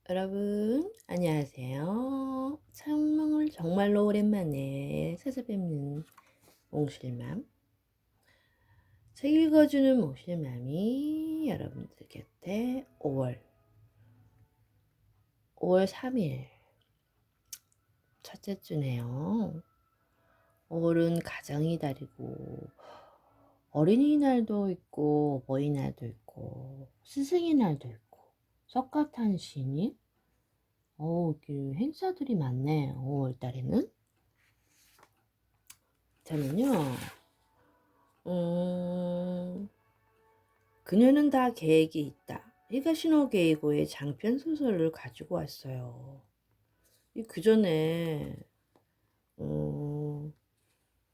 여러분, 안녕하세요. 정말로 오랜만에 찾아뵙는 몽실맘. 책 읽어주는 몽실맘이 여러분들 곁에 5월 3일 첫째 주네요. 5월은 가정이 달이고 어린이날도 있고 어버이날도 있고 스승의 날도 있고 석가탄신일 그 행사들이 많네. 5월 달에는. 저는요, 그녀는 다 계획이 있다. 히가시노 게이고의 장편 소설을 가지고 왔어요. 그 전에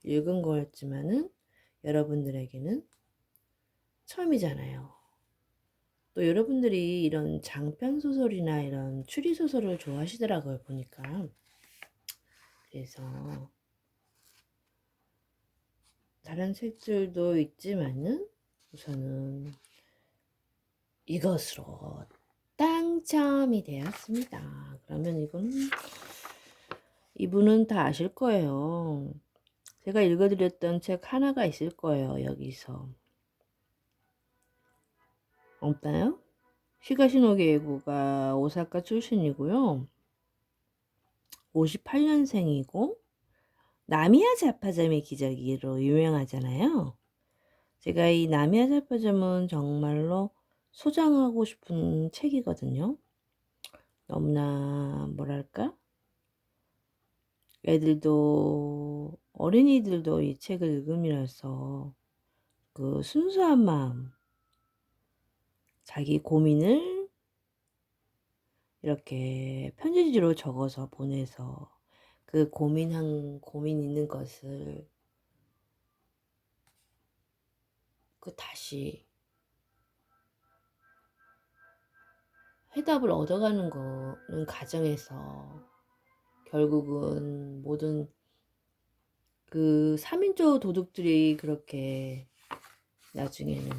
읽은 거였지만은 여러분들에게는 처음이잖아요. 또 여러분들이 이런 장편 소설이나 이런 추리 소설을 좋아하시더라고요, 보니까. 그래서 다른 책들도 있지만은 우선은 이것으로 당첨이 되었습니다. 그러면 이분은 다 아실 거예요. 제가 읽어드렸던 책 하나가 있을 거예요. 여기서 없나요? 히가시노 게이고가 오사카 출신이고요. 58년생이고 나미야 자파점의 기저귀로 유명하잖아요. 제가 이 나미야 자파점은 정말로 소장하고 싶은 책이거든요. 너무나 뭐랄까? 어린이들도 이 책을 읽음이라서 그 순수한 마음, 자기 고민을 이렇게 편지지로 적어서 보내서 그 고민 있는 것을 다시 해답을 얻어가는 거는 과정에서 결국은 모든 그 3인조 도둑들이 그렇게 나중에는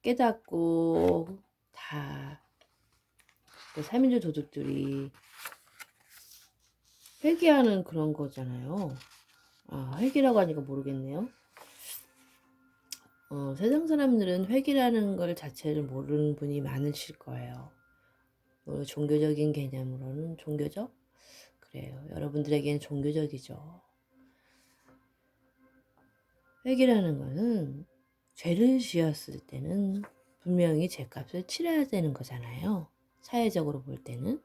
깨닫고 다 그 3인조 도둑들이 회개하는 그런 거잖아요. 회개라고 하니까 모르겠네요. 세상 사람들은 회개라는 걸 자체를 모르는 분이 많으실 거예요. 종교적인 개념으로는 종교적? 그래요. 여러분들에게는 종교적이죠. 회개라는 것은 죄를 지었을 때는 분명히 죄값을 치러야 되는 거잖아요. 사회적으로 볼 때는.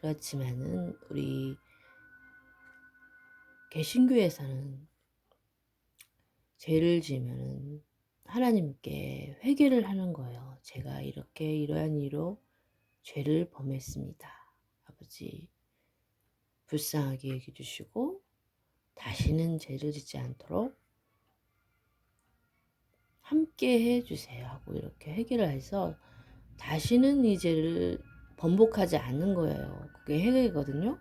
그렇지만은 우리 개신교에서는 죄를 지으면 하나님께 회개를 하는 거예요. 제가 이러한 이로 죄를 범했습니다. 아버지, 불쌍하게 여겨 주시고 다시는 죄를 짓지 않도록 함께 해 주세요 하고 이렇게 회개를 해서 다시는 이 죄를 번복하지 않는 거예요. 그게 회개거든요.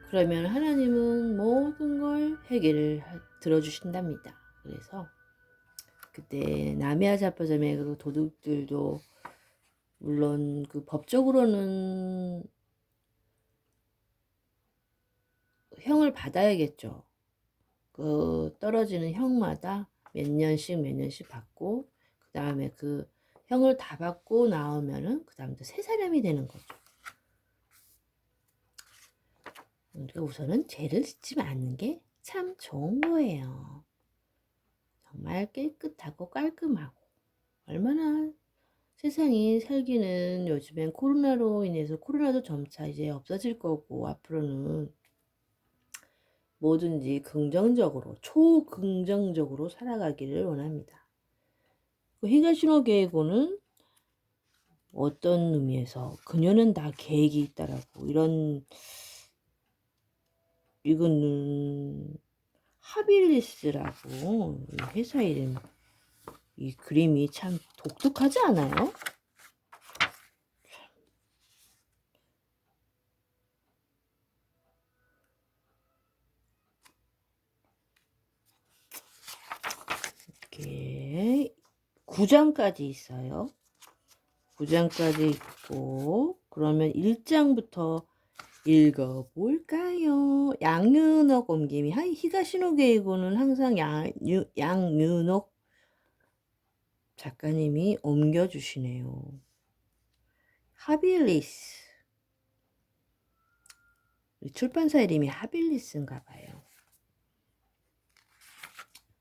그러면 하나님은 모든 걸 회개를 들어주신답니다. 그래서 그때 나미야 자파점의 그 도둑들도 물론 그 법적으로는 형을 받아야겠죠. 그 떨어지는 형마다 몇 년씩 받고 그 다음에 그 형을 다 받고 나오면은 그 다음부터 새 사람이 되는 거죠. 그러니까 우선은 죄를 짓지 않는 게 참 좋은 거예요. 정말 깨끗하고 깔끔하고 얼마나 세상이 살기는 요즘엔 코로나로 인해서 코로나도 점차 이제 없어질 거고 앞으로는 뭐든지 긍정적으로 초긍정적으로 살아가기를 원합니다. 히가시노 게이고는 어떤 의미에서 그녀는 다 계획이 있다라고 이거는 하빌리스라고 회사 이름 이 그림이 참 독특하지 않아요? 이렇게 9장까지 있어요. 9장까지 있고, 그러면 1장부터 읽어볼까요? 양윤옥 옮김이. 히가시노게이고는 항상 양윤옥 작가님이 옮겨주시네요. 하빌리스. 출판사 이름이 하빌리스인가 봐요.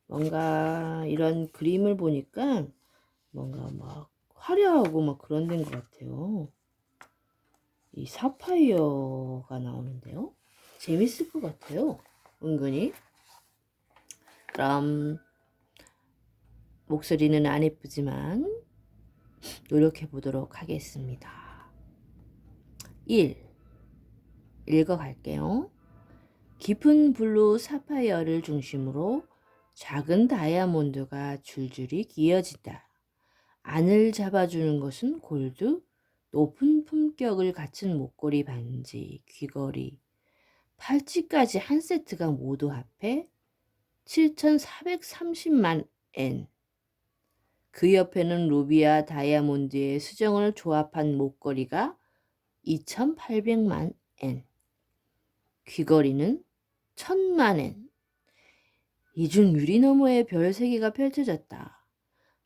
뭔가 이런 그림을 보니까 뭔가 막 화려하고 막 그런 데인 것 같아요. 이 사파이어가 나오는데요. 재밌을 것 같아요. 은근히. 그럼 목소리는 안 예쁘지만 노력해 보도록 하겠습니다. 1. 읽어갈게요. 깊은 블루 사파이어를 중심으로 작은 다이아몬드가 줄줄이 기어진다. 안을 잡아주는 것은 골드, 높은 품격을 갖춘 목걸이, 반지, 귀걸이, 팔찌까지 한 세트가 모두 합해 7,430만 엔. 그 옆에는 루비와 다이아몬드의 수정을 조합한 목걸이가 2,800만 엔. 귀걸이는 1,000만 엔. 이중 유리 너머에 별 3개가 펼쳐졌다.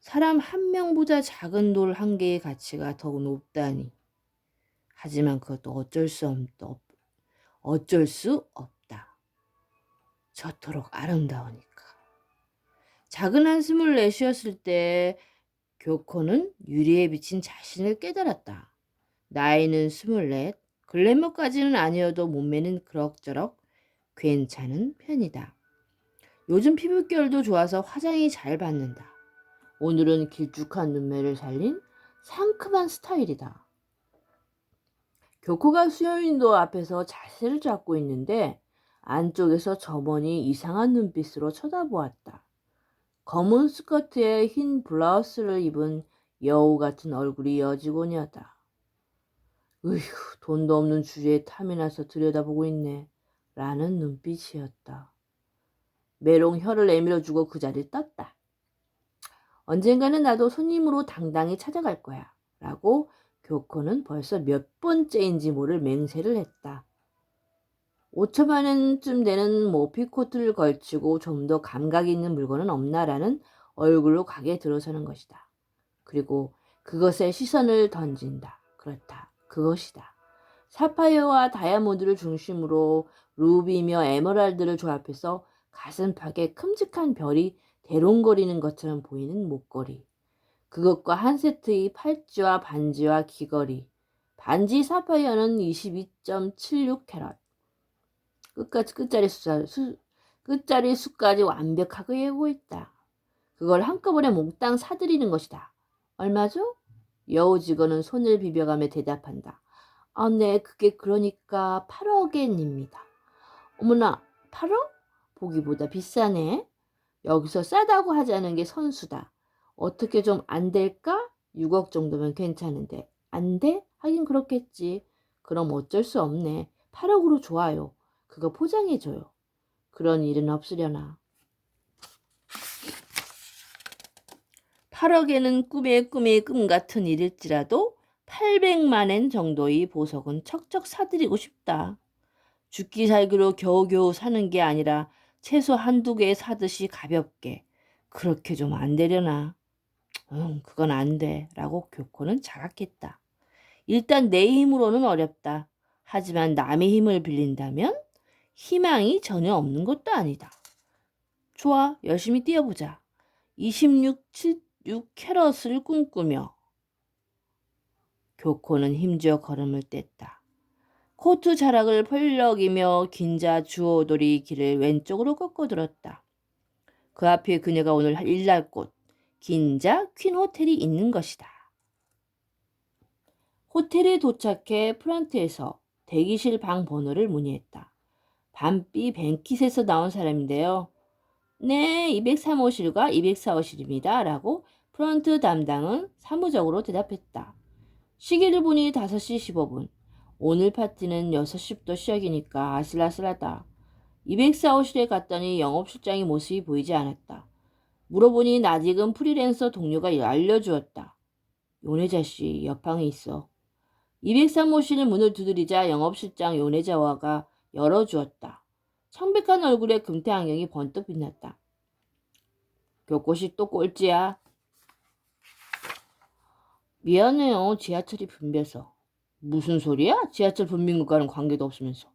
사람 한 명보다 작은 돌 한 개의 가치가 더욱 높다니. 하지만 그것도 어쩔 수 없다. 저토록 아름다우니까. 작은 한숨을 내쉬었을 때 교코는 유리에 비친 자신을 깨달았다. 나이는 24, 글래머까지는 아니어도 몸매는 그럭저럭 괜찮은 편이다. 요즘 피부결도 좋아서 화장이 잘 받는다. 오늘은 길쭉한 눈매를 살린 상큼한 스타일이다. 교코가 수요인도 앞에서 자세를 잡고 있는데 안쪽에서 점원이 이상한 눈빛으로 쳐다보았다. 검은 스커트에 흰 블라우스를 입은 여우 같은 얼굴이 여직원이었다. 으휴, 돈도 없는 주제에 탐이 나서 들여다보고 있네. 라는 눈빛이었다. 메롱 혀를 내밀어주고 그 자리를 떴다. 언젠가는 나도 손님으로 당당히 찾아갈 거야. 라고 교코는 벌써 몇 번째인지 모를 맹세를 했다. 5천만 원쯤 되는 모피코트를 걸치고 좀 더 감각 있는 물건은 없나라는 얼굴로 가게에 들어서는 것이다. 그리고 그것에 시선을 던진다. 그렇다. 그것이다. 사파이어와 다이아몬드를 중심으로 루비며 에메랄드를 조합해서 가슴팍에 큼직한 별이 대롱거리는 것처럼 보이는 목걸이. 그것과 한 세트의 팔찌와 반지와 귀걸이. 반지 사파이어는 22.76캐럿. 끝자리 수까지 완벽하게 외우고 있다. 그걸 한꺼번에 몽땅 사들이는 것이다. 얼마죠? 여우 직원은 손을 비벼가며 대답한다. 네, 그게 그러니까 8억엔입니다. 어머나, 8억? 보기보다 비싸네. 여기서 싸다고 하자는 게 선수다. 어떻게 좀 안 될까? 6억 정도면 괜찮은데. 안 돼? 하긴 그렇겠지. 그럼 어쩔 수 없네. 8억으로 좋아요. 그거 포장해줘요. 그런 일은 없으려나. 8억에는 꿈의 꿈 같은 일일지라도 800만 엔 정도의 보석은 척척 사들이고 싶다. 죽기 살기로 겨우겨우 사는 게 아니라 채소 한두 개 사듯이 가볍게. 그렇게 좀 안 되려나. 그건 안 돼. 라고 교코는 자각했다. 일단 내 힘으로는 어렵다. 하지만 남의 힘을 빌린다면 희망이 전혀 없는 것도 아니다. 좋아, 열심히 뛰어보자. 26캐럿을 꿈꾸며 교코는 힘주어 걸음을 뗐다. 코트 자락을 펄럭이며 긴자 주오돌이 길을 왼쪽으로 꺾어들었다. 그 앞에 그녀가 오늘 일날 곳 긴자 퀸 호텔이 있는 것이다. 호텔에 도착해 프런트에서 대기실 방 번호를 문의했다. 밤비 뱅킷에서 나온 사람인데요. 네, 203호실과 204호실입니다. 라고 프런트 담당은 사무적으로 대답했다. 시계를 보니 5시 15분. 오늘 파티는 6시부터 시작이니까 아슬아슬하다. 204호실에 갔더니 영업실장의 모습이 보이지 않았다. 물어보니 낯익은 프리랜서 동료가 알려주었다. 요네자씨 옆방에 있어. 203호실 문을 두드리자 영업실장 요네자와가 열어주었다. 창백한 얼굴에 금태 안경이 번뜩 빛났다. 교코씨 또 꼴찌야. 미안해요. 지하철이 붐벼서. 무슨 소리야? 지하철 붐빈 것과는 관계도 없으면서.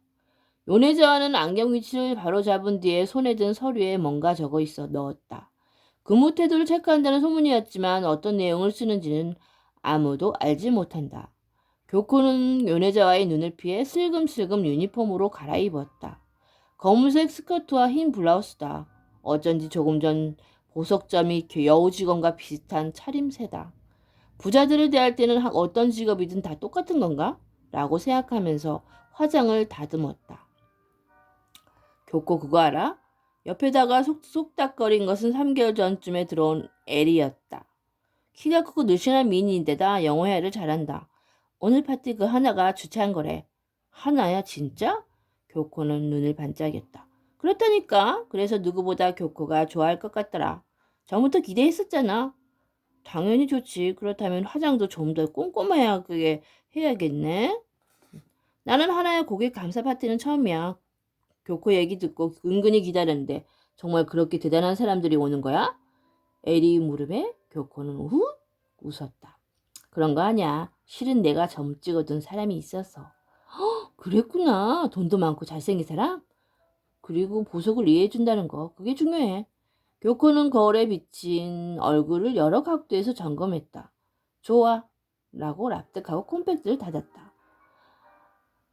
요네자와는 안경 위치를 바로 잡은 뒤에 손에 든 서류에 뭔가 적어 있어 넣었다. 근무 태도를 체크한다는 소문이었지만 어떤 내용을 쓰는지는 아무도 알지 못한다. 교코는 요네자와의 눈을 피해 슬금슬금 유니폼으로 갈아입었다. 검은색 스커트와 흰 블라우스다. 어쩐지 조금 전 보석점이 여우 직원과 비슷한 차림새다. 부자들을 대할 때는 어떤 직업이든 다 똑같은 건가? 라고 생각하면서 화장을 다듬었다. 교코 그거 알아? 옆에다가 속닥거린 것은 3개월 전쯤에 들어온 엘이었다. 키가 크고 늘씬한 미인인데다 영어회화를 잘한다. 오늘 파티 그 하나가 주최한 거래. 하나야 진짜? 교코는 눈을 반짝였다. 그렇다니까. 그래서 누구보다 교코가 좋아할 것 같더라. 전부터 기대했었잖아. 당연히 좋지. 그렇다면 화장도 좀 더 꼼꼼하게 해야겠네. 나는 하나의 고객 감사 파티는 처음이야. 교코 얘기 듣고 은근히 기다렸는데 정말 그렇게 대단한 사람들이 오는 거야? 에리 물음에 교코는 후 웃었다. 그런 거 아니야. 실은 내가 점 찍어둔 사람이 있었어. 그랬구나. 돈도 많고 잘생긴 사람? 그리고 보석을 이해해준다는 거. 그게 중요해. 교코는 거울에 비친 얼굴을 여러 각도에서 점검했다. 좋아. 라고 납득하고 콤팩트를 닫았다.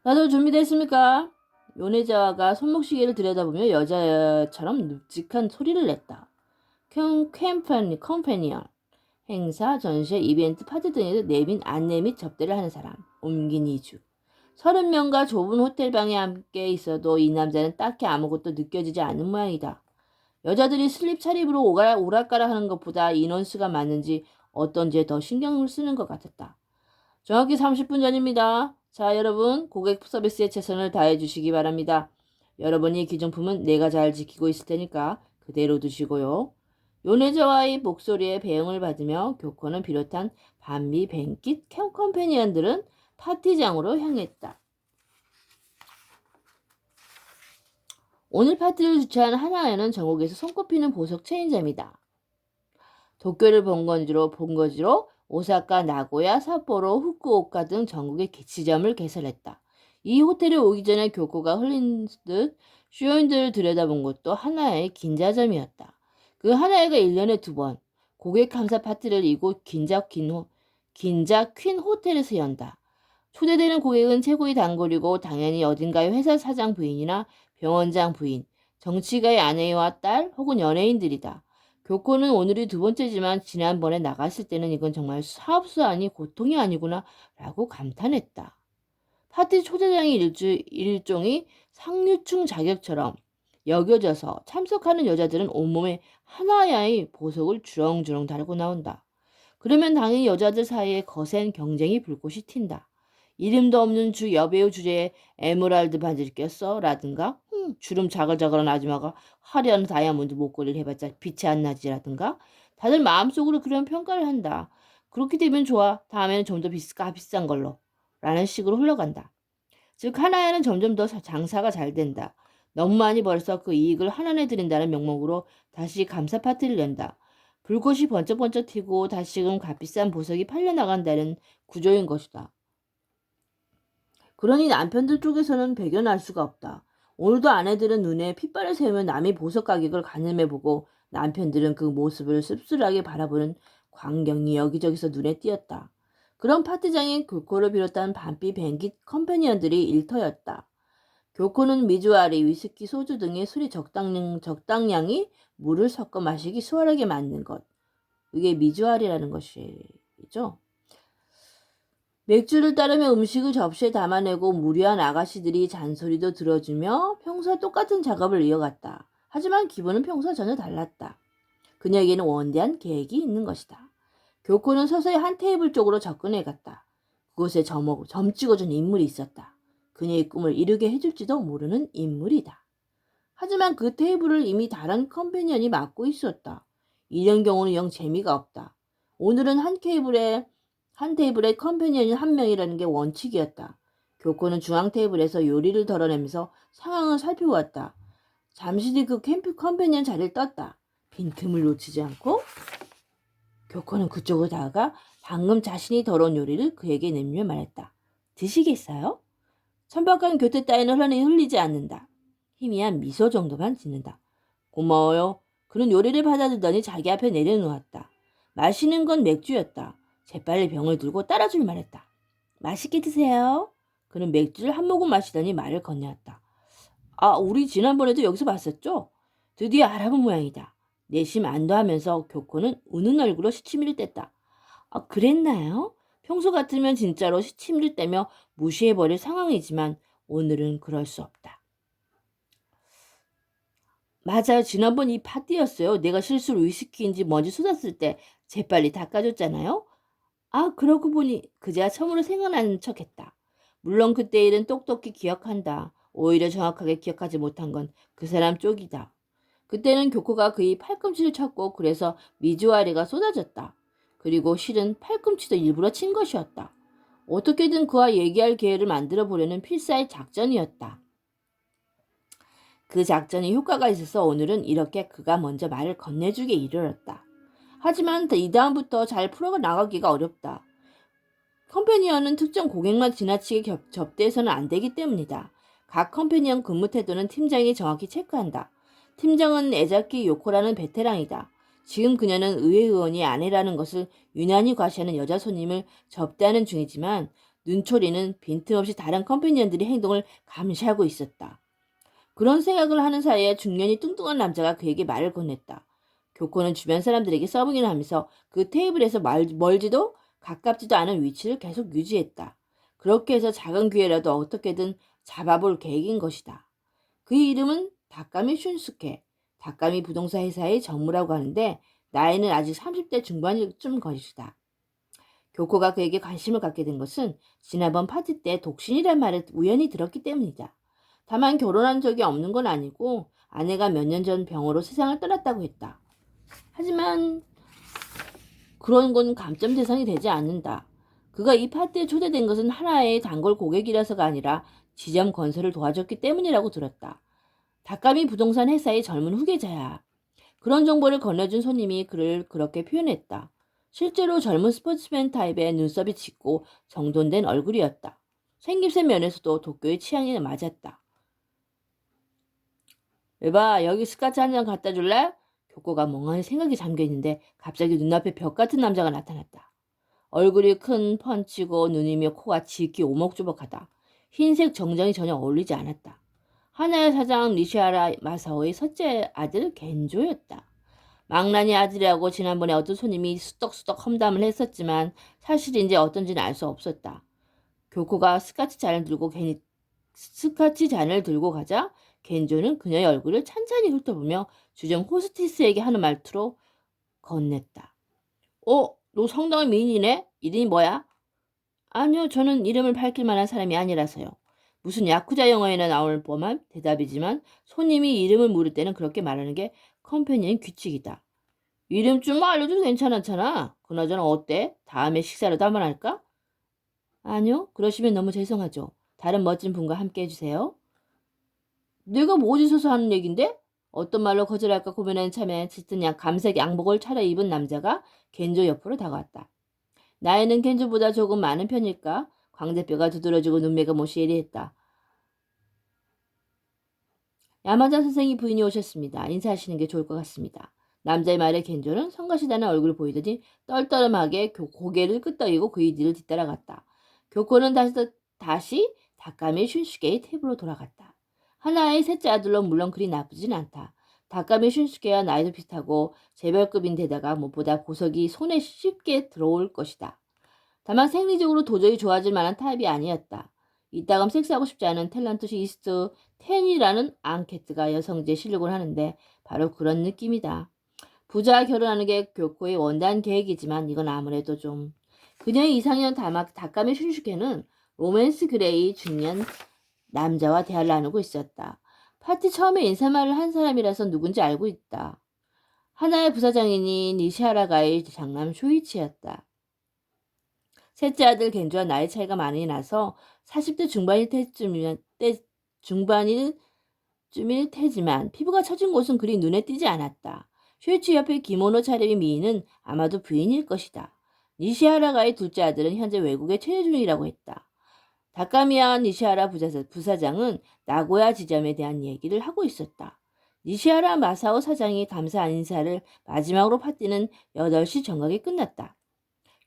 다들 준비됐습니까? 요네자와가 손목시계를 들여다보며 여자처럼 묵직한 소리를 냈다. 컴패니언, 행사, 전시회, 이벤트, 파티 등에서 내빈 안내 및 접대를 하는 사람, 옮긴 이주. 30명과 좁은 호텔방에 함께 있어도 이 남자는 딱히 아무것도 느껴지지 않는 모양이다. 여자들이 슬립 차림으로 오락가락 하는 것보다 인원수가 많은지 어떤지에 더 신경을 쓰는 것 같았다. 정확히 30분 전입니다. 자, 여러분, 고객 서비스에 최선을 다해 주시기 바랍니다. 여러분이 기존품은 내가 잘 지키고 있을 테니까 그대로 두시고요. 요네자와의 목소리에 배웅을 받으며 교코는 비롯한 반미 뱅킷 컴패니언들은 파티장으로 향했다. 오늘 파티를 주최한 하나에는 전국에서 손꼽히는 보석 체인점이다. 도쿄를 본거지로 오사카, 나고야, 삿포로, 후쿠오카 등 전국의 지점을 개설했다. 이 호텔에 오기 전에 교코가 흘린 듯 쇼인들을 들여다본 것도 하나의 긴자점이었다. 그 하나회가 1년에 2번 고객 감사 파티를 이곳 긴자 퀸 호텔에서 연다. 초대되는 고객은 최고의 단골이고 당연히 어딘가의 회사 사장 부인이나 병원장 부인, 정치가의 아내와 딸 혹은 연예인들이다. 교코는 오늘이 2번째지만 지난번에 나갔을 때는 이건 정말 사업소 아니 고통이 아니구나 라고 감탄했다. 파티 초대장의 일종의 상류층 자격처럼 여겨져서 참석하는 여자들은 온몸에 하나야의 보석을 주렁주렁 달고 나온다. 그러면 당연히 여자들 사이에 거센 경쟁이 불꽃이 튄다. 이름도 없는 여배우 주제에 에메랄드 반지를 꼈어? 라든가 주름 자글자글한 아줌마가 화려한 다이아몬드 목걸이를 해봤자 빛이 안 나지라든가 다들 마음속으로 그런 평가를 한다. 그렇게 되면 좋아. 다음에는 좀 더 비싼 걸로 라는 식으로 흘러간다. 즉 하나에는 점점 더 장사가 잘 된다. 너무 많이 벌어서 그 이익을 환원해 드린다는 명목으로 다시 감사 파티를 연다. 불꽃이 번쩍번쩍 튀고 다시금 값비싼 보석이 팔려나간다는 구조인 것이다. 그러니 남편들 쪽에서는 배견할 수가 없다. 오늘도 아내들은 눈에 핏발을 세우며 남의 보석 가격을 가늠해보고 남편들은 그 모습을 씁쓸하게 바라보는 광경이 여기저기서 눈에 띄었다. 그런 파티장에 교코를 비롯한 반비 뱅깃 컴패니언들이 일터였다. 교코는 미주알이 위스키, 소주 등의 술이 적당량이 물을 섞어 마시기 수월하게 만든 것. 이게 미주알이라는 것이죠. 맥주를 따르며 음식을 접시에 담아내고 무리한 아가씨들이 잔소리도 들어주며 평소와 똑같은 작업을 이어갔다. 하지만 기분은 평소와 전혀 달랐다. 그녀에게는 원대한 계획이 있는 것이다. 교코는 서서히 한 테이블 쪽으로 접근해 갔다. 그곳에 점 찍어준 인물이 있었다. 그녀의 꿈을 이루게 해줄지도 모르는 인물이다. 하지만 그 테이블을 이미 다른 컴패니언이 맡고 있었다. 이런 경우는 영 재미가 없다. 오늘은 한 테이블에 한 테이블에 컴패니언이 한 명이라는 게 원칙이었다. 교코는 중앙 테이블에서 요리를 덜어내면서 상황을 살펴보았다. 잠시 뒤 그 캠프 컴패니언 자리를 떴다. 빈틈을 놓치지 않고 교코는 그쪽으로 다가가 방금 자신이 덜어온 요리를 그에게 내밀며 말했다. 드시겠어요? 천박한 교태 따위는 흘리지 않는다. 희미한 미소 정도만 짓는다. 고마워요. 그는 요리를 받아들더니 자기 앞에 내려놓았다. 마시는 건 맥주였다. 재빨리 병을 들고 따라주며 말했다. 맛있게 드세요. 그는 맥주를 한 모금 마시더니 말을 건네었다. 아, 우리 지난번에도 여기서 봤었죠? 드디어 알아본 모양이다. 내심 안도하면서 교코는 우는 얼굴로 시치미를 뗐다. 아, 그랬나요? 평소 같으면 진짜로 시치미를 떼며 무시해버릴 상황이지만 오늘은 그럴 수 없다. 맞아요. 지난번 이 파티였어요. 내가 실수로 위스키인지 뭔지 쏟았을 때 재빨리 닦아줬잖아요. 아, 그러고 보니 그제야 처음으로 생각나는 척했다. 물론 그때 일은 똑똑히 기억한다. 오히려 정확하게 기억하지 못한 건 그 사람 쪽이다. 그때는 교코가 그의 팔꿈치를 쳤고 그래서 미주아리가 쏟아졌다. 그리고 실은 팔꿈치도 일부러 친 것이었다. 어떻게든 그와 얘기할 기회를 만들어 보려는 필사의 작전이었다. 그 작전이 효과가 있어서 오늘은 이렇게 그가 먼저 말을 건네주게 이르렀다. 하지만 이 다음부터 잘 풀어나가기가 어렵다. 컴패니언은 특정 고객만 지나치게 접대해서는 안 되기 때문이다. 각 컴패니언 근무 태도는 팀장이 정확히 체크한다. 팀장은 에자키 요코라는 베테랑이다. 지금 그녀는 의회의원이 아내라는 것을 유난히 과시하는 여자 손님을 접대하는 중이지만 눈초리는 빈틈없이 다른 컴패니언들의 행동을 감시하고 있었다. 그런 생각을 하는 사이에 중년이 뚱뚱한 남자가 그에게 말을 건넸다. 교코는 주변 사람들에게 서빙을 하면서 그 테이블에서 멀지도 가깝지도 않은 위치를 계속 유지했다. 그렇게 해서 작은 기회라도 어떻게든 잡아볼 계획인 것이다. 그의 이름은 다카미 슌스케, 다카미 부동산 회사의 전무라고 하는데 나이는 아직 30대 중반쯤 것이다. 교코가 그에게 관심을 갖게 된 것은 지난번 파티 때 독신이란 말을 우연히 들었기 때문이다. 다만 결혼한 적이 없는 건 아니고 아내가 몇 년 전 병으로 세상을 떠났다고 했다. 하지만 그런 건 감점 대상이 되지 않는다. 그가 이 파티에 초대된 것은 하나의 단골 고객이라서가 아니라 지점 건설을 도와줬기 때문이라고 들었다. 닭가미 부동산 회사의 젊은 후계자야. 그런 정보를 건네준 손님이 그를 그렇게 표현했다. 실제로 젊은 스포츠맨 타입의 눈썹이 짙고 정돈된 얼굴이었다. 생김새 면에서도 도쿄의 취향에 맞았다. 여봐, 여기 스카치 한 잔 갖다 줄래? 교코가 멍하니 생각에 잠겨있는데 갑자기 눈앞에 벽 같은 남자가 나타났다. 얼굴이 큰 펀치고 눈이며 코가 짙게 오목조목하다. 흰색 정장이 전혀 어울리지 않았다. 하나의 사장 니시하라 마사오의 첫째 아들 겐조였다. 망나니 아들이라고 지난번에 어떤 손님이 수덕수덕 험담을 했었지만 사실인지 어떤지는 알 수 없었다. 교코가 스카치 잔을 들고 가자 겐조는 그녀의 얼굴을 찬찬히 훑어보며 주점 호스티스에게 하는 말투로 건넸다. 너 상당한 미인이네? 이름이 뭐야? 아니요, 저는 이름을 밝힐 만한 사람이 아니라서요. 무슨 야쿠자 영화에나 나올 법한 대답이지만 손님이 이름을 물을 때는 그렇게 말하는 게 컴패니언 규칙이다. 이름 좀 알려줘도 괜찮잖아. 그나저나 어때? 다음에 식사라도 한번 할까? 아니요, 그러시면 너무 죄송하죠. 다른 멋진 분과 함께 해주세요. 내가 뭐 어디서서 하는 얘긴데? 어떤 말로 거절할까 고민하는 참에 짙은 감색 양복을 차려입은 남자가 겐조 옆으로 다가왔다. 나이는 겐조보다 조금 많은 편일까? 광대뼈가 두드러지고 눈매가 모시리했다. 야마자 선생이 부인이 오셨습니다. 인사하시는 게 좋을 것 같습니다. 남자의 말에 겐조는 성가시다는 얼굴을 보이더니 떨떠름하게 고개를 끄덕이고 그의 뒤를 뒤따라갔다. 교코는 다시 닭가미 슌슈게의 탭으로 돌아갔다. 하나의 셋째 아들로 물론 그리 나쁘진 않다. 닭가미 슌슈게와 나이도 비슷하고 재벌급인데다가 무엇보다 보석이 손에 쉽게 들어올 것이다. 다만 생리적으로 도저히 좋아질 만한 타입이 아니었다. 이따금 섹스하고 싶지 않은 탤런트 이스트 10이라는 앙케트가 여성지에 실력을 하는데 바로 그런 느낌이다. 부자와 결혼하는 게 교코의 원단 계획이지만 이건 아무래도 좀... 그녀의 이상형 닭가미 슌슈케는 로맨스 그레이 중년 남자와 대화를 나누고 있었다. 파티 처음에 인사말을 한 사람이라서 누군지 알고 있다. 하나의 부사장이니 니시하라가의 장남 쇼이치였다. 셋째 아들 겐조와 나이 차이가 많이 나서 40대 중반일 테지만 피부가 처진 곳은 그리 눈에 띄지 않았다. 쇼이치 옆에 기모노 차림인 미인은 아마도 부인일 것이다. 니시하라가의 둘째 아들은 현재 외국에 체류 중이라고 했다. 다카미야 니시하라 부사장은 나고야 지점에 대한 얘기를 하고 있었다. 니시하라 마사오 사장이 감사 인사를 마지막으로 파티는 8시 정각에 끝났다.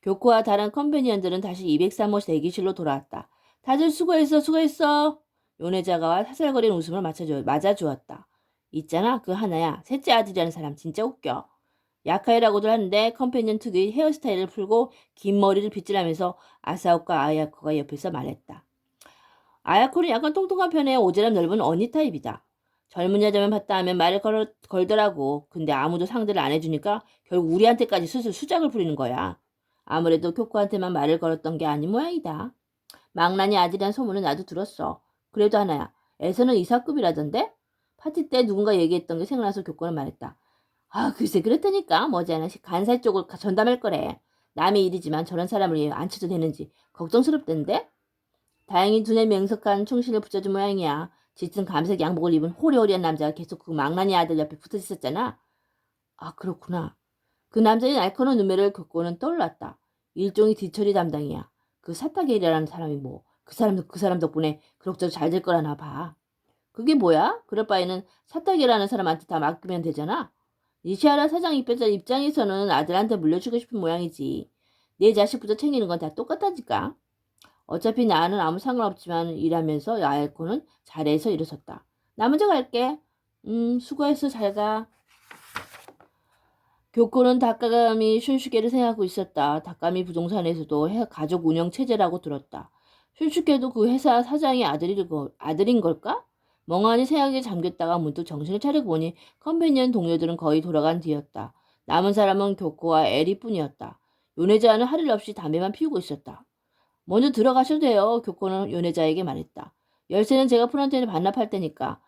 교코와 다른 컴패니언들은 다시 203호 대기실로 돌아왔다. 다들 수고했어. 요네자가와 사살거리는 웃음을 맞아주었다. 있잖아, 그 하나야. 셋째 아들이라는 사람 진짜 웃겨. 야카이라고들 하는데 컴패니언 특유의 헤어스타일을 풀고 긴 머리를 빗질하면서 아사오카 아야코가 옆에서 말했다. 아야코는 약간 통통한 편에 오지랖 넓은 언니 타입이다. 젊은 여자만 봤다 하면 말을 걸더라고. 근데 아무도 상대를 안 해주니까 결국 우리한테까지 슬슬 수작을 부리는 거야. 아무래도 교코한테만 말을 걸었던 게 아닌 모양이다. 망나니 아들이란 소문은 나도 들었어. 그래도 하나야. 애서는 이사급이라던데? 파티 때 누군가 얘기했던 게 생각나서 교코는 말했다. 아, 글쎄 그렇다니까. 머지않아 간살 쪽을 전담할 거래. 남의 일이지만 저런 사람을 왜 앉혀도 되는지 걱정스럽던데? 다행히 눈에 명석한 총신을 붙여준 모양이야. 짙은 감색 양복을 입은 호리호리한 남자가 계속 그 망나니 아들 옆에 붙어 있었잖아. 아, 그렇구나. 그 남자의 날카로운 눈매를 겪고는 떠올랐다. 일종의 뒤처리 담당이야. 그 사타게이라는 사람이 뭐 그 사람 덕분에 그럭저럭 잘 될 거라나 봐. 그게 뭐야? 그럴 바에는 사타게라는 사람한테 다 맡기면 되잖아. 니시하라 사장 입장에서는 아들한테 물려주고 싶은 모양이지. 내 자식부터 챙기는 건 다 똑같다니까. 어차피 나는 아무 상관없지만 일하면서 야엘코는 자리에서 일어섰다. 나 먼저 갈게. 수고했어. 잘 가. 교코는 닭가미 슌슈케를 생각하고 있었다. 닭가미 부동산에서도 가족 운영 체제라고 들었다. 슌슈케도 그 회사 사장의 아들인 걸까? 멍하니 생각에 잠겼다가 문득 정신을 차리고 보니 컴패니언 동료들은 거의 돌아간 뒤였다. 남은 사람은 교코와 에리뿐이었다. 요네자는 할 일 없이 담배만 피우고 있었다. 먼저 들어가셔도 돼요. 교코는 요네자에게 말했다. 열쇠는 제가 프런트엔에 반납할 테니까.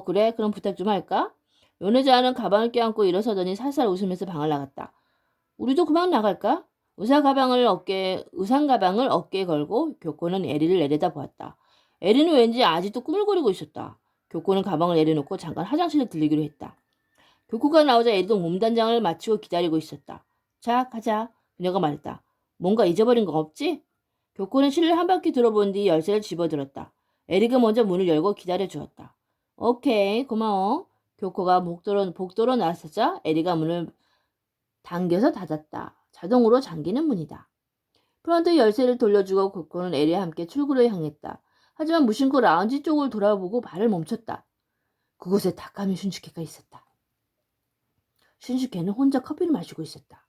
그래? 그럼 부탁 좀 할까? 요네자는 가방을 껴안고 일어서더니 살살 웃으면서 방을 나갔다. 우리도 그만 나갈까? 의상 가방을 어깨에 걸고 교코는 에리를 내려다보았다. 에리는 왠지 아직도 꾸물거리고 있었다. 교코는 가방을 내려놓고 잠깐 화장실에 들리기로 했다. 교코가 나오자 에리도 몸단장을 마치고 기다리고 있었다. 자, 가자. 그녀가 말했다. 뭔가 잊어버린 거 없지? 교코는 실을 한 바퀴 들어본 뒤 열쇠를 집어들었다. 에리가 먼저 문을 열고 기다려주었다. 오케이, 고마워. 교코가 복도로 나서자 에리가 문을 당겨서 닫았다. 자동으로 잠기는 문이다. 프런트 열쇠를 돌려주고 교코는 에리와 함께 출구로 향했다. 하지만 무심코 라운지 쪽을 돌아보고 발을 멈췄다. 그곳에 다카미 슌슈케가 있었다. 슌슈케는 혼자 커피를 마시고 있었다.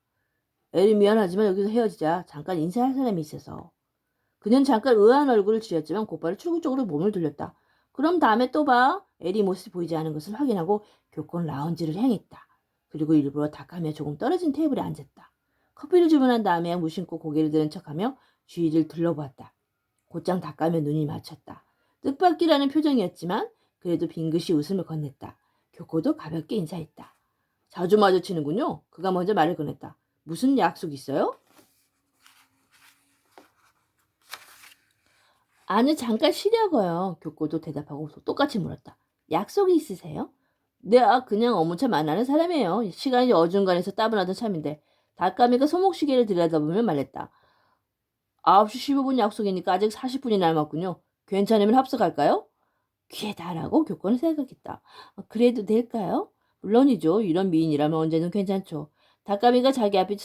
에리 미안하지만 여기서 헤어지자. 잠깐 인사할 사람이 있어서. 그는 잠깐 의아한 얼굴을 지었지만 곧바로 출구 쪽으로 몸을 돌렸다. 그럼 다음에 또 봐. 에리 모습이 보이지 않은 것을 확인하고 교코는 라운지를 향했다. 그리고 일부러 닭하며 조금 떨어진 테이블에 앉았다. 커피를 주문한 다음에 무심코 고개를 드는 척하며 주위를 둘러보았다. 곧장 닭가며 눈이 맞췄다. 뜻밖이라는 표정이었지만 그래도 빙긋이 웃음을 건넸다. 교코도 가볍게 인사했다. 자주 마주치는군요. 그가 먼저 말을 꺼냈다. 무슨 약속 있어요? 아니, 잠깐 쉬려고요. 교코도 대답하고 똑같이 물었다. 약속이 있으세요? 네, 그냥 어무차 만나는 사람이에요. 시간이 어중간해서 따분하던 참인데 닭가미가 손목시계를 들여다보며 말했다. 9시 15분 약속이니까 아직 40분이 남았군요. 괜찮으면 합석할까요? 귀에 달하고 교코는 생각했다. 그래도 될까요? 물론이죠. 이런 미인이라면 언제든 괜찮죠. 닭가미가 자기 앞에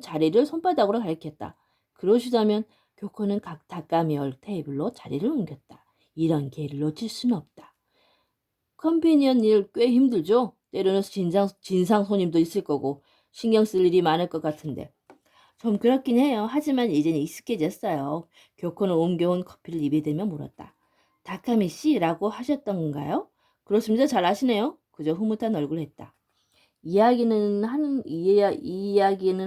자리를 손바닥으로 가리켰다. 그러시다면 교코는 각 닭가미 테이블로 자리를 옮겼다. 이런 기회를 놓칠 수는 없다. 컴패니언 일 꽤 힘들죠? 때로는 진상 손님도 있을 거고 신경 쓸 일이 많을 것 같은데. 좀 그렇긴 해요. 하지만 이제는 익숙해졌어요. 교코는 옮겨온 커피를 입에 대며 물었다. 다카미 씨라고 하셨던 건가요? 그렇습니다. 잘 아시네요. 그저 흐뭇한 얼굴을 했다. 이 이야기는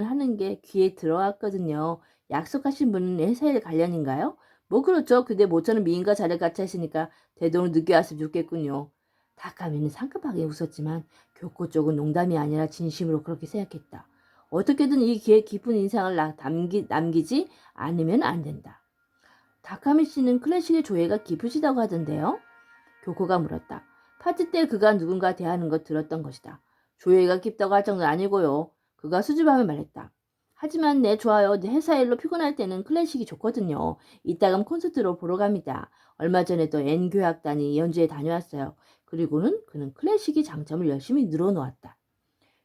하는 게 귀에 들어왔거든요. 약속하신 분은 회사일 관련인가요? 뭐 그렇죠. 근데 모처럼 미인과 자리를 같이 하시니까 되도록 늦게 왔으면 좋겠군요. 다카미는 상급하게 웃었지만 교코 쪽은 농담이 아니라 진심으로 그렇게 생각했다. 어떻게든 이 기에 깊은 인상을 남기지 않으면 안 된다. 다카미 씨는 클래식의 조예가 깊으시다고 하던데요? 교코가 물었다. 파티 때 그가 누군가 대하는 것 들었던 것이다. 조예가 깊다고 할 정도는 아니고요. 그가 수줍어하며 말했다. 하지만 네 좋아요. 네 회사 일로 피곤할 때는 클래식이 좋거든요. 이따금 콘서트로 보러 갑니다. 얼마 전에도 N교악단이 연주에 다녀왔어요. 그리고는 그는 클래식의 장점을 열심히 늘어놓았다.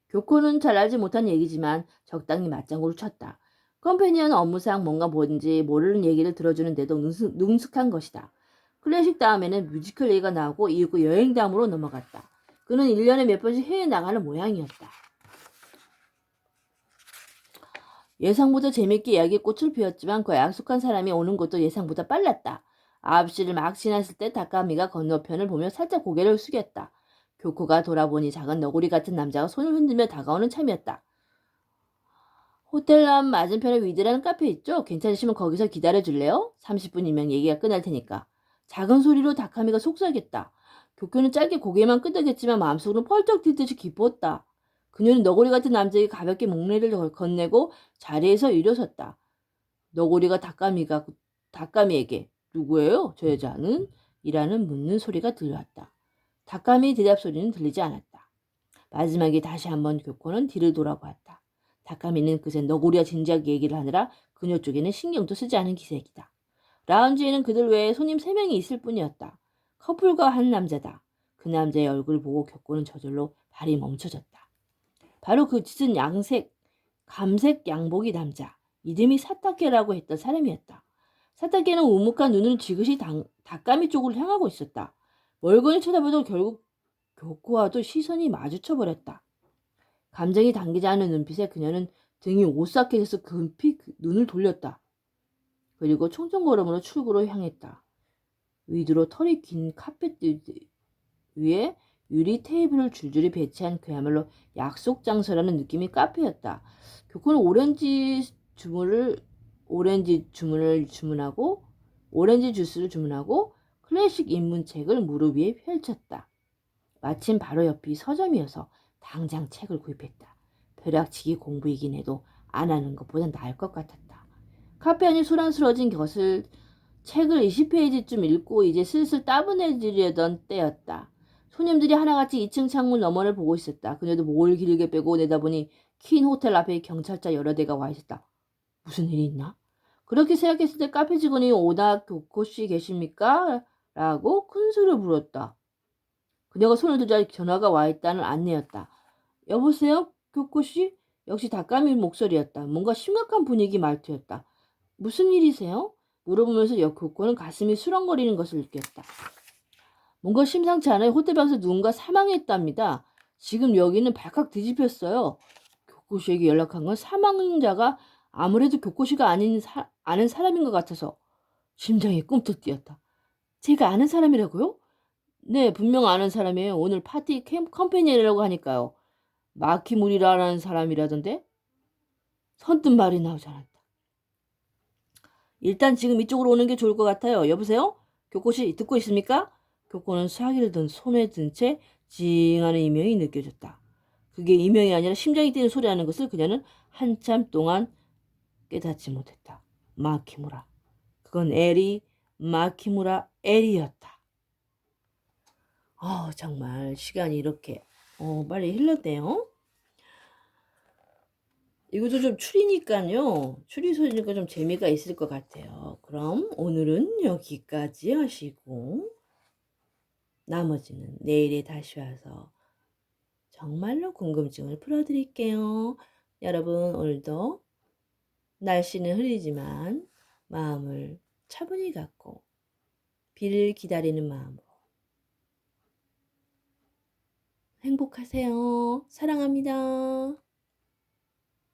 교코는 잘 알지 못한 얘기지만 적당히 맞장구를 쳤다. 컴패니언 업무상 뭔가 뭔지 모르는 얘기를 들어주는데도 능숙한 것이다. 클래식 다음에는 뮤지컬 얘기가 나오고 이후 여행담으로 넘어갔다. 그는 1년에 몇 번씩 해외에 나가는 모양이었다. 예상보다 재밌게 이야기에 꽃을 피웠지만 그 약속한 사람이 오는 것도 예상보다 빨랐다. 9시를 막 지났을 때 다카미가 건너편을 보며 살짝 고개를 숙였다. 교코가 돌아보니 작은 너구리 같은 남자가 손을 흔들며 다가오는 참이었다. 호텔 앞 맞은편에 위드라는 카페 있죠? 괜찮으시면 거기서 기다려줄래요? 30분이면 얘기가 끝날 테니까. 작은 소리로 다카미가 속삭였다. 교교는 짧게 고개만 끄덕였지만 마음속으로 펄쩍 뛸 듯이 기뻤다. 그녀는 너구리 같은 남자에게 가볍게 목례를 건네고 자리에서 일어섰다. 너구리가 다카미에게 누구예요? 저 여자는? 이라는 묻는 소리가 들려왔다. 다카미의 대답 소리는 들리지 않았다. 마지막에 다시 한번 교코는 뒤를 돌아보았다. 다카미는 그새 너구리와 진지하게 얘기를 하느라 그녀 쪽에는 신경도 쓰지 않은 기색이다. 라운지에는 그들 외에 손님 3명이 있을 뿐이었다. 커플과 한 남자다. 그 남자의 얼굴을 보고 교코는 저절로 발이 멈춰졌다. 바로 그 짙은 감색 양복이 남자. 이름이 사타케라고 했던 사람이었다. 사타케는 우묵한 눈을 지그시 다카미 쪽으로 향하고 있었다. 멀거니 쳐다보도 결국 교코와도 시선이 마주쳐버렸다. 감정이 당기지 않은 눈빛에 그녀는 등이 오싹해져서 급히 눈을 돌렸다. 그리고 총총걸음으로 출구로 향했다. 위드로 털이 긴 카펫 위에 유리 테이블을 줄줄이 배치한 그야말로 약속 장소라는 느낌의 카페였다. 교코는 오렌지 주스를 주문하고 클래식 입문책을 무릎 위에 펼쳤다. 마침 바로 옆이 서점이어서 당장 책을 구입했다. 벼락치기 공부이긴 해도 안 하는 것보단 나을 것 같았다. 카페 안이 소란스러워진 것을 책을 20페이지쯤 읽고 이제 슬슬 따분해지려던 때였다. 손님들이 하나같이 2층 창문 너머를 보고 있었다. 그녀도 목을 길게 빼고 내다보니 긴 호텔 앞에 경찰차 여러 대가 와 있었다. 무슨 일이 있나? 그렇게 생각했을 때 카페 직원이 오다 교코씨 계십니까? 라고 큰 소리로 물었다. 그녀가 손을 들자 전화가 와 있다는 안내였다. 여보세요? 교코씨? 역시 닭가미 목소리였다. 뭔가 심각한 분위기 말투였다. 무슨 일이세요? 물어보면서 교코는 가슴이 수렁거리는 것을 느꼈다. 뭔가 심상치 않아요. 호텔방에서 누군가 사망했답니다. 지금 여기는 발칵 뒤집혔어요. 교코씨에게 연락한 건 사망자가 아무래도 교코씨가 아는 사람인 것 같아서 심장이 꿈쩍 뛰었다. 제가 아는 사람이라고요? 네, 분명 아는 사람이에요. 오늘 파티 컴퍼니라고 하니까요. 마키무리라는 사람이라던데? 선뜻 말이 나오지 않았다. 일단 지금 이쪽으로 오는 게 좋을 것 같아요. 여보세요? 교코씨 듣고 있습니까? 교코는 수화기를 손에 든 채 징하는 이명이 느껴졌다. 그게 이명이 아니라 심장이 뛰는 소리라는 것을 그녀는 한참 동안 깨닫지 못했다. 마키무라. 그건 마키무라 엘이었다. 정말 시간이 이렇게 빨리 흘렀네요. 이것도 좀 추리니까요. 추리 소리니까 좀 재미가 있을 것 같아요. 그럼 오늘은 여기까지 하시고 나머지는 내일에 다시 와서 정말로 궁금증을 풀어드릴게요. 여러분 오늘도 날씨는 흐리지만 마음을 차분히 갖고 비를 기다리는 마음으로 행복하세요. 사랑합니다.